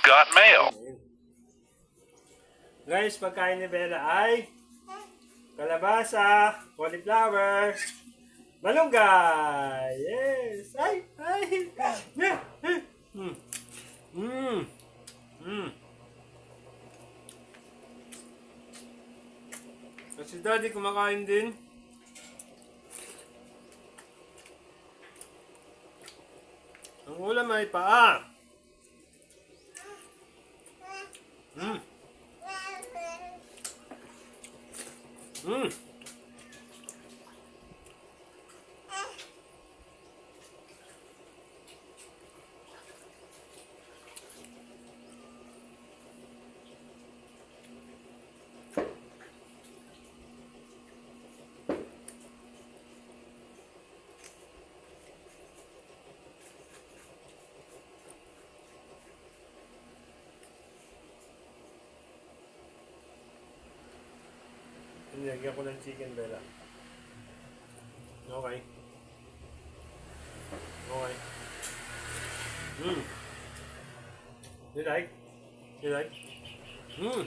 got mail. Guys, pagkain ni Bella ay kalabasa, cauliflower, malunggay. Yes! Ay! Ay! Kasi daddy kumakain din. Ang ulam ay paa. Mm. Mm. Nilagyan ko ng chicken, Bella. Okay. Okay. Mm. You like? You like? Mm.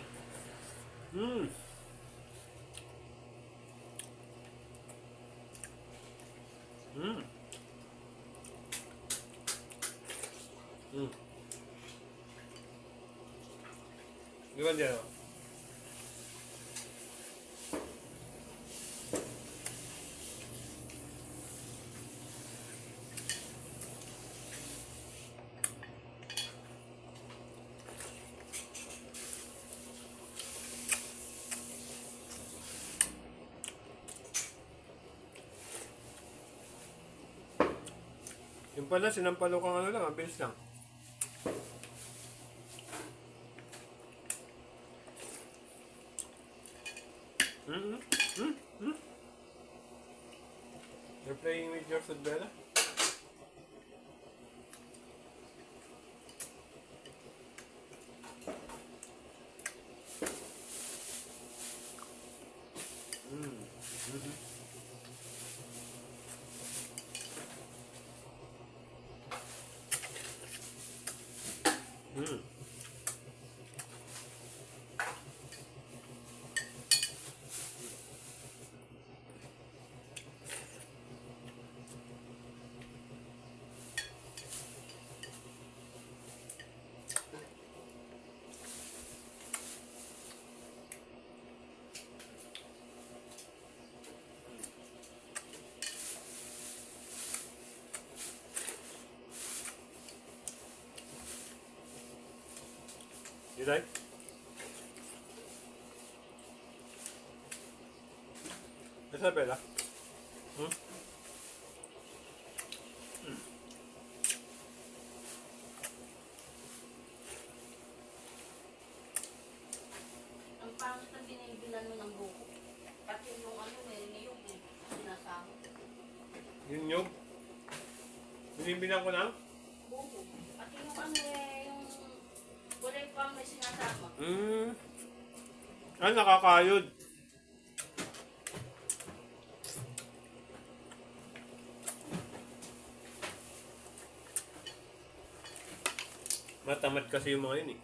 Mm. Mm. Mm. Gimana dia? Yung pala, sinampalo kang ano lang, mabilis lang. You're playing with your food, Bella? You like? Esa Bella? Hmm? Ang pangit na binibilan mo ng buko. Pati yung ano, may niyog eh. Sinasama. Yung nyug? Binibilang ko na? Buko. Pati yung ano eh, yung kulay pang may sinasama. Ah, nakakayod. Matamad kasi yung mga yun eh.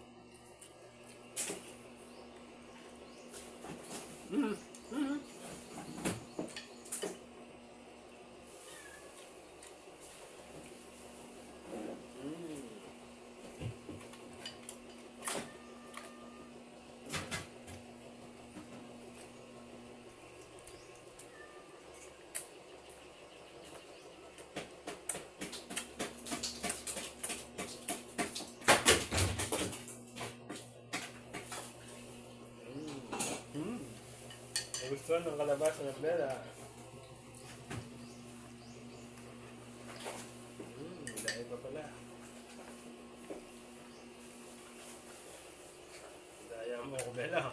Gusto ng kalabasa na Bella. Dahil pa pala. Daya mo ako, Bella.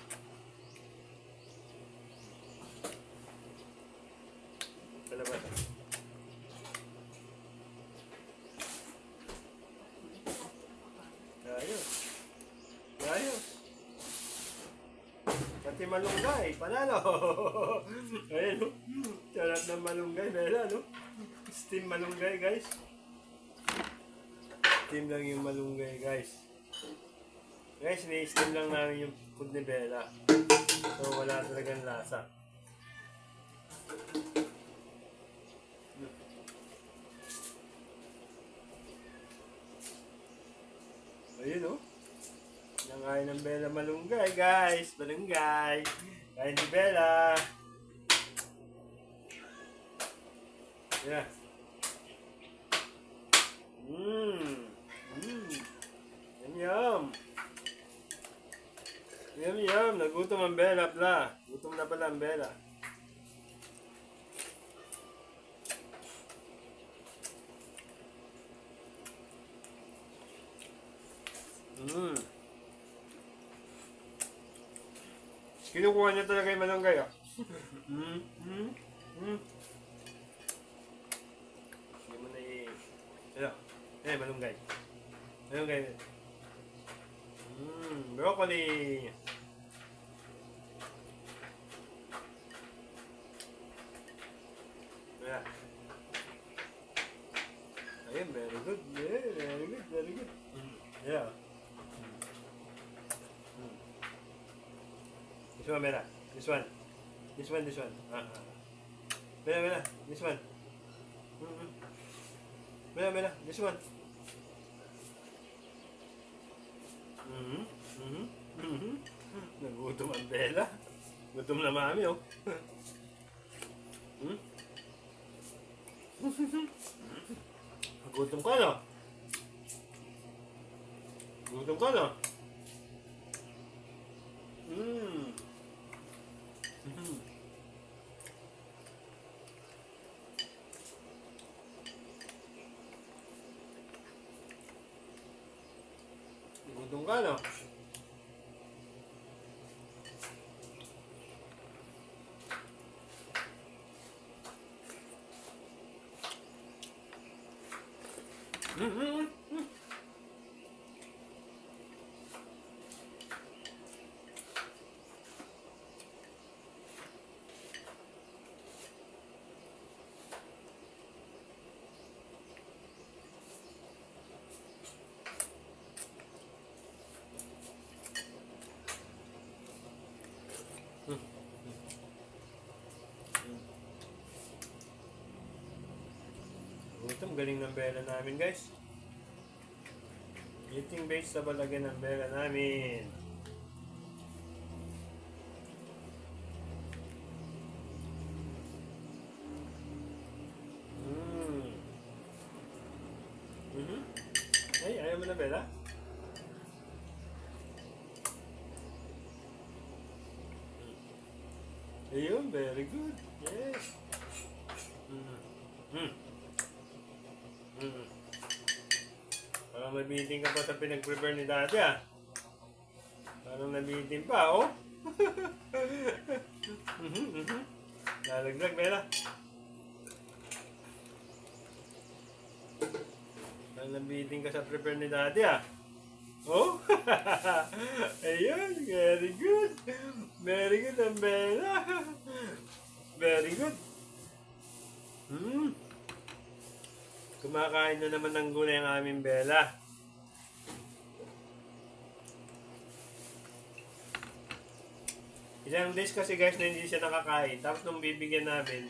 Kalabasa. Ayos. Ayos. Pati malunggay, panalo. Ayan, no? Sarap ng malunggay, Bella, no? Steam malunggay, guys. Steam lang yung malunggay, guys. Guys, ni-steam lang namin yung food ni Bella. So, wala talagang lasa. Ayun oh. Nangain ng Bella malunggay, guys. Malunggay. Kain ni Bella. Yeah. Mmm. Mmm. Yum yum. Yum yum. Nagutom ang Bella pala. Gutom na pala ang Bella. Mmm. Kinukuha niya talaga yung malunggay ah. Mmm. Mmm. Mmm. Hindi mo na Ano? Malunggay. Malunggay. Broccoli. Yeah. Ayun, very good. Yeah, very good, very good. Yeah. This one, Mela. This one. This one, this one. Mela, Mela. This one. Mela, Mela. This one. Nagutom ang Bella. Gutom na mami, oh. Gutom ka, no? Gutom ka, no? Gutom ka, no? Gutom, galing ng Bella namin, guys. Eating vegetable again ang Bella namin. Ay, ayaw mo na, Bella? Ayun, very good. Yes. Parang nabitin ka pa sa pinag-prepare ni Daddy, ah. Parang nabitin pa, oh. Lalaglag, Bella. Parang nabitin ka sa prepare ni Daddy, ah. Oh. Ayun, very good. Very good ang Bella. Very good. Kumakain na naman ng gulay ang aming Bella. Ilang days kasi guys na hindi siya nakakain. Tapos nung bibigyan namin,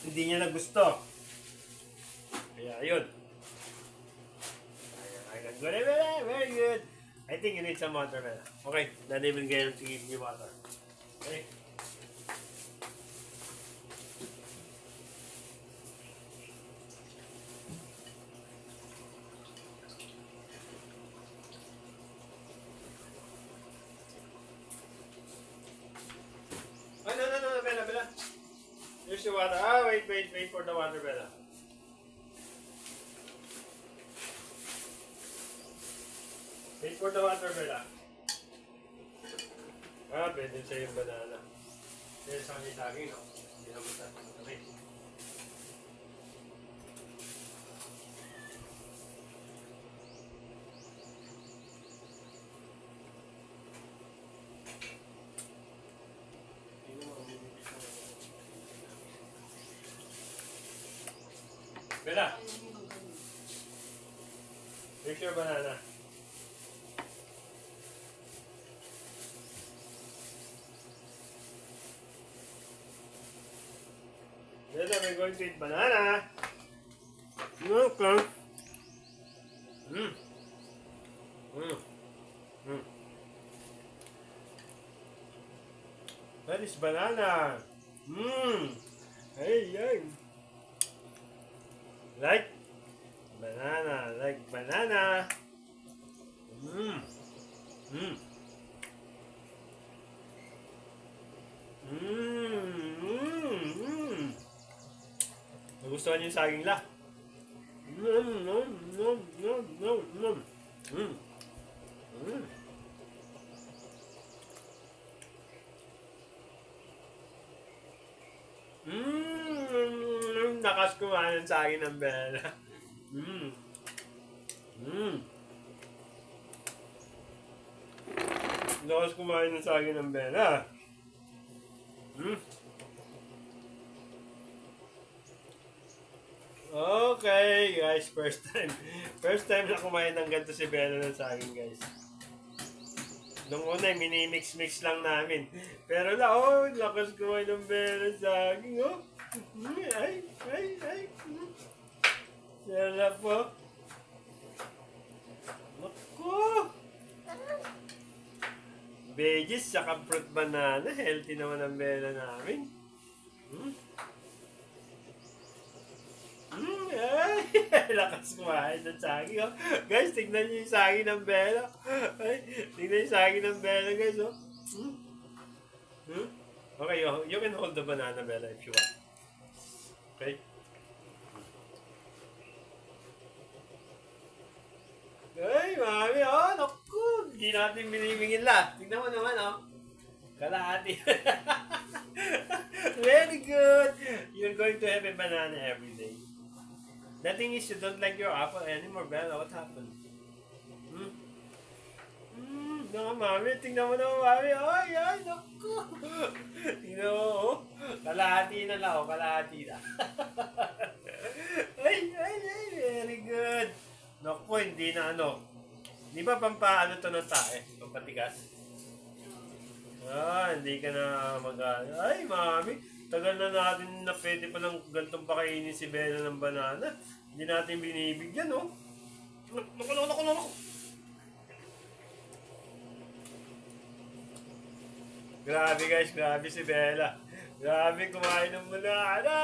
hindi niya na gusto. Kaya yun. Ayan, gulay Bella, very good. I think you need some water, Bella. Okay, Daddy will get to give you water. Okay. No, Bella. Here's your water. Wait for the water, Bella. Wait for the water, Bella. Pwede sa'yo yung banana. Pwede sa kanya saging, no? Hindi naman sa kami. Bella! Here's your banana. Later we're going to eat banana. Okay. Mm. Mm. Mm. That is banana. Mmm. Hey, hey. Like banana, like banana. Mmm. Mmm. Mmm. Mmm. Mmm. Nagustuhan niyo yung saging la? Mmm. Mmm. Mmm. Mmm. Mmm. Mmm. Mmm. Mmm. Mmm. Nakas kumain ng saging ng Bella. Mmm. Mmm. Nakas kumain ng saging ng Bella. Mmm. Okay, guys, first time. First time na kumain ng ganito si Bella ng saging, guys. Nung una, mini-mix-mix lang namin. Pero lakas kumain ng Bella ng saging, oh. Ay, ay, ay. Sarap po. Naku. Veggies, saka fruit banana. Healthy naman ang Bella namin. Ay, lakas kumain ng saging, oh. Guys, tignan niyo yung saging ng Bella. Ay, tignan yung saging ng Bella, guys, oh. Okay, you can hold the banana, Bella, if you want. Okay? Ay, mami, oh, naku. Hindi natin binibigin la. Tignan mo naman, oh. Kalahati. Very good. You're going to have a banana every day. The thing is, you don't like your apple anymore, Bella. What happened? No, mami. Tingnan mo naman, mami. Ay, ay, naku. Tingnan mo, oh. Kalahati na lang, oh. Kalahati na. Ay, ay, ay. Very good. Naku, hindi na ano. Di ba pampaano to ng tae? Pampatigas? Hindi ka na ay, mami. Tagal na natin na pwede pa ng gantong pakainin si Bella ng banana. Hindi natin binibigyan, oh. Naku. Grabe, guys. Grabe si Bella. Grabe, kumain ng banana.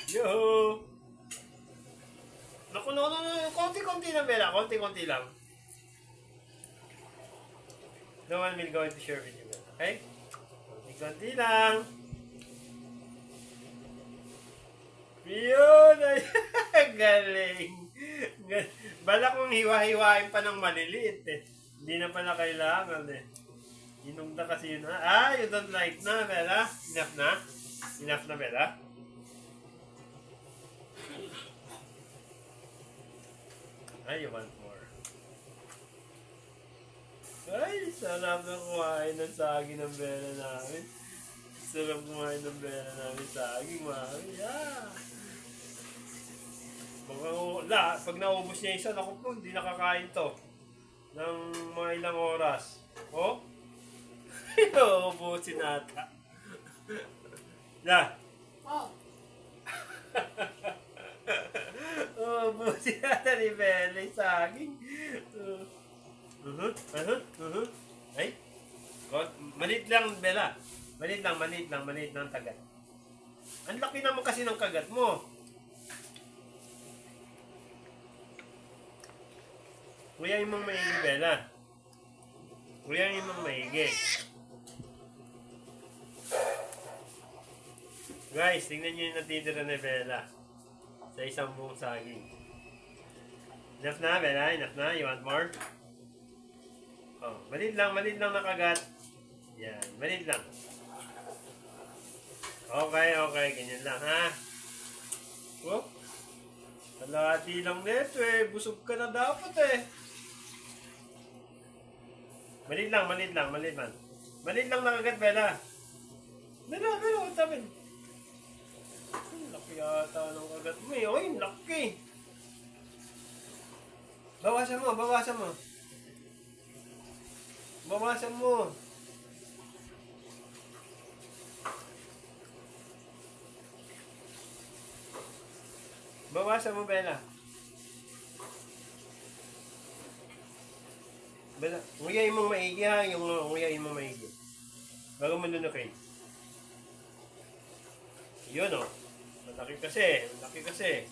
Yo. Naku. Konti-konti lang, Bella. Konti-konti lang. No one will going to share with you, Bella. Okay? Konti lang. Yun! Galing! Bala kong hiwa-hiwain pa ng maliliit eh. Hindi na pala kailangan eh. Inugda kasi yun ha. You don't like na, Bella? Enough na? Enough na, Bella? You want more. Ay, sarap na kumain ng saging ng Bella namin. Sarap kumain ng Bella namin saging, mami. Pag naubos niya isa, naku po, hindi nakakain to. Ng mga ilang oras. Oh? Uubusin ata. Oh. Uubusin ata ni Bella yung saging. Ay, maliit lang, Bella. Maliit lang tagat. Ang laki naman kasi ng kagat mo. Kuyain mong maigi, Bella. Kuyain mong maigi. Guys, tingnan nyo yung natitira ni Bella sa isang buong saging. Enough na, Bella? Enough na? You want more? Oh, maliit lang nakagat. Yan, maliit lang. Okay, ganyan lang, ha? Oh, kalahati lang nito eh. Busog ka na dapat eh. Maliit lang. Maliit lang nakagat, Bella. Bella, tabi. Laki yata ng kagat mo eh. Oy, laki. Bawasan mo, bawasan mo. Bawasan mo. Bawasan mo, Bella. Bella, nguyain mong maigi ha, yung nguyain mong maigi. Bago mo lunukin. Yun o. Malaki kasi, malaki kasi.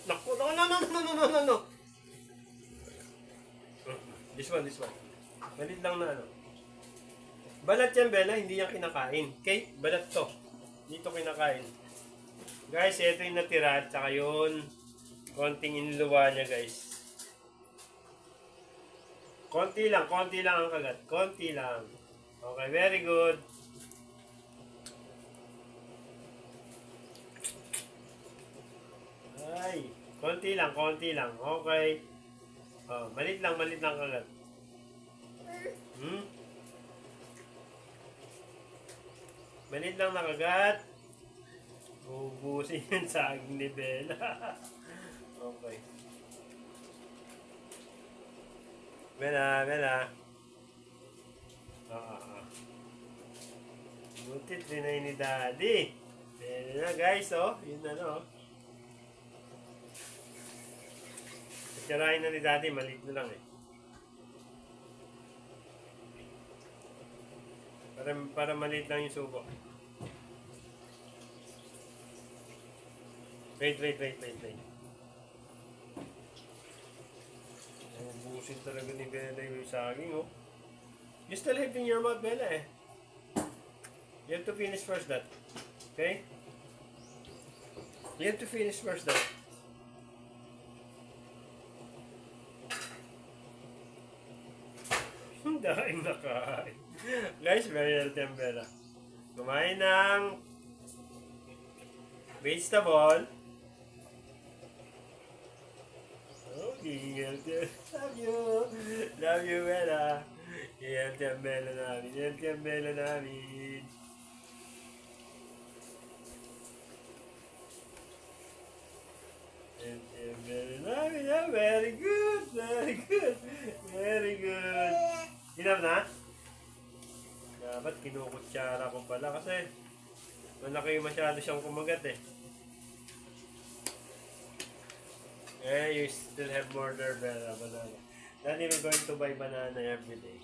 Naku, no. This one. Malit lang na ano. Balat yan, Bella, hindi yan kinakain. Okay? Balat to. Dito kinakain. Guys, ito yung natira at saka yun. Konting inluwa niya, guys. Konti lang ang kagat. Konti lang. Okay, very good. Ay, konti lang. Okay. Oh, malit lang kagat. Malit lang nakagat. Ubusin yan sa saging ni Bella. Okay. Bella. Butit rin ni Daddy. Bella na guys, oh. Yun na, no. Sirahin na ni Daddy, maliit na lang eh. Para maliit lang yung subo. Wait. Ubusin talaga ni Bella yung saging, oh. You still have in your mouth, Bella, eh. You have to finish first that. Okay? You have to finish first that. Dahil nakain. Guys, very healthy ang Bella. Kumain ng vegetable. Healthy. Love you, Bella. Healthy ang Bella namin. Yeah, very good. Enough na? Dapat kinukutsara ko pala kasi malaki masyado siyang kumagat eh. You still have more there, Bella, banana. Daddy, we're going to buy banana every day.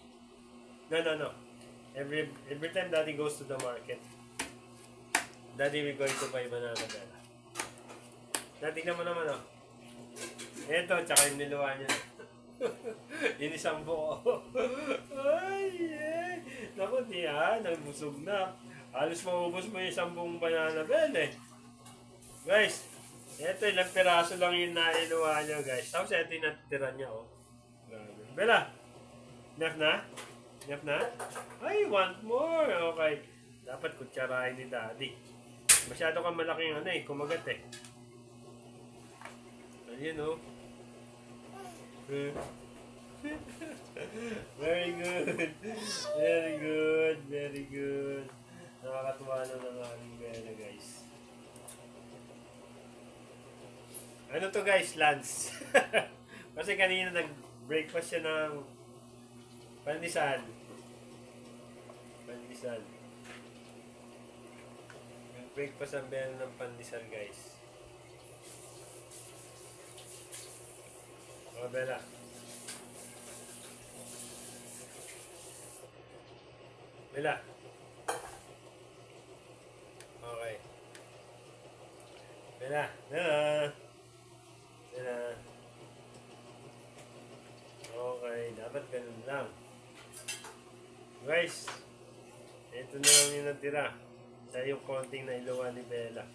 No. Every time Daddy goes to the market, Daddy, we're going to buy banana, Bella. Daddy naman, oh. Ito, tsaka yung niluwa niya. Yun isang buo. Ay. Naku, nagbusog na. Halos maubos mo yung isang buong banana, Bella eh. Guys, ito ilang piraso lang yung nailuwa niya, guys. Tapos ito yung natitira niya, oh. Bella, enough na? Ay, want more. Okay. Dapat kutsarahin ni Daddy. Masyado kang malaking kumagat eh. Ayun, oh. Very good. Nakakatuwa na ng aming Bella, guys. Ano to, guys? Lunch. Kasi kanina nag-breakfast siya ng pandesal. Nag-breakfast ang Bella ng pandesal, guys. Oh, Bella. Okay. Bella. Okay, dapat ganun lang. Guys, ito na lang yung natira sa yung konting na iluwa ni Bella.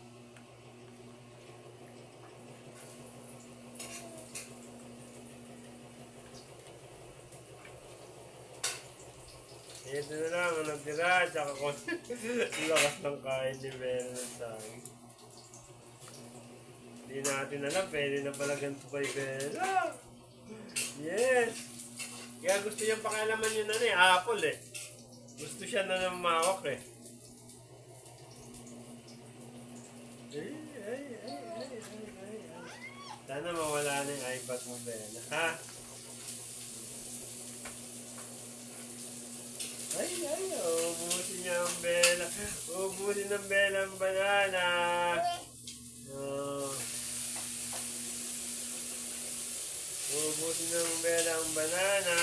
Ito na lang ang natira, tsaka lakas ng kain ni Bella ng saging. Hindi natin alam, pwede na pala ganito kay Bella. Yes! Kaya gusto niyang pakialaman yun apple eh. Gusto siya na ng mawak eh. Sana mawala na yung iPad mo, Bella. Ha? Ubusin niya ang Bella. Ubusin ng Bella ang banana. Oh. Ubusin ng Bella ang banana.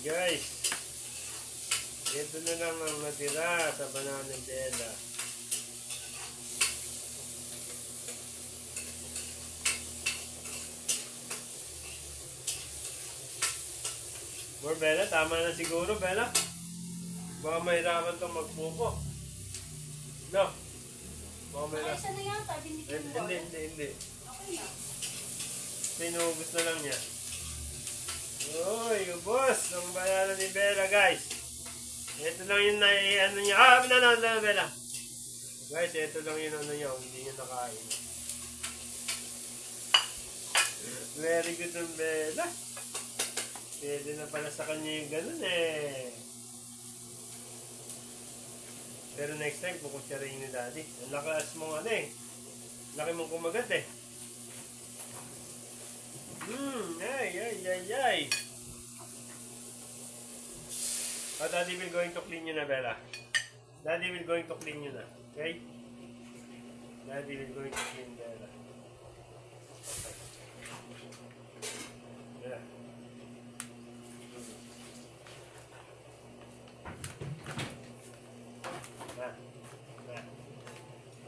Guys, ito na lang ang natira sa banana Bella. More Bella, tama na siguro Bella. Baka mahirapan itong magpupo. No? Baka Ay, mahirapan. isa na yata. Binigyan mo ba? Hindi. Okay na. Sinubos na lang niya. Uy, ubos ang banana ni Bella, guys. Ito lang yung ano niya. Banana, Bella. Guys, ito lang yung ano niya. Hindi niya nakain. Very good ang Bella. Pwede na pala sa kanya yung ganun eh. Pero next time, kukutsyarin ni Daddy. Ang lakas mong ano eh. Laki mong kumagat eh. Ay. Oh, Daddy will going to clean you na, Bella. Daddy will going to clean you na. Okay? Daddy will going to clean Bella. Yeah. Na.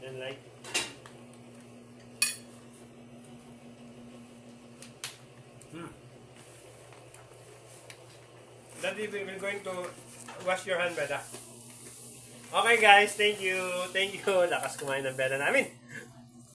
Then like. Daddy, we're going to wash your hand, Bella. Okay guys, thank you. Lakas kumain ng Bella namin.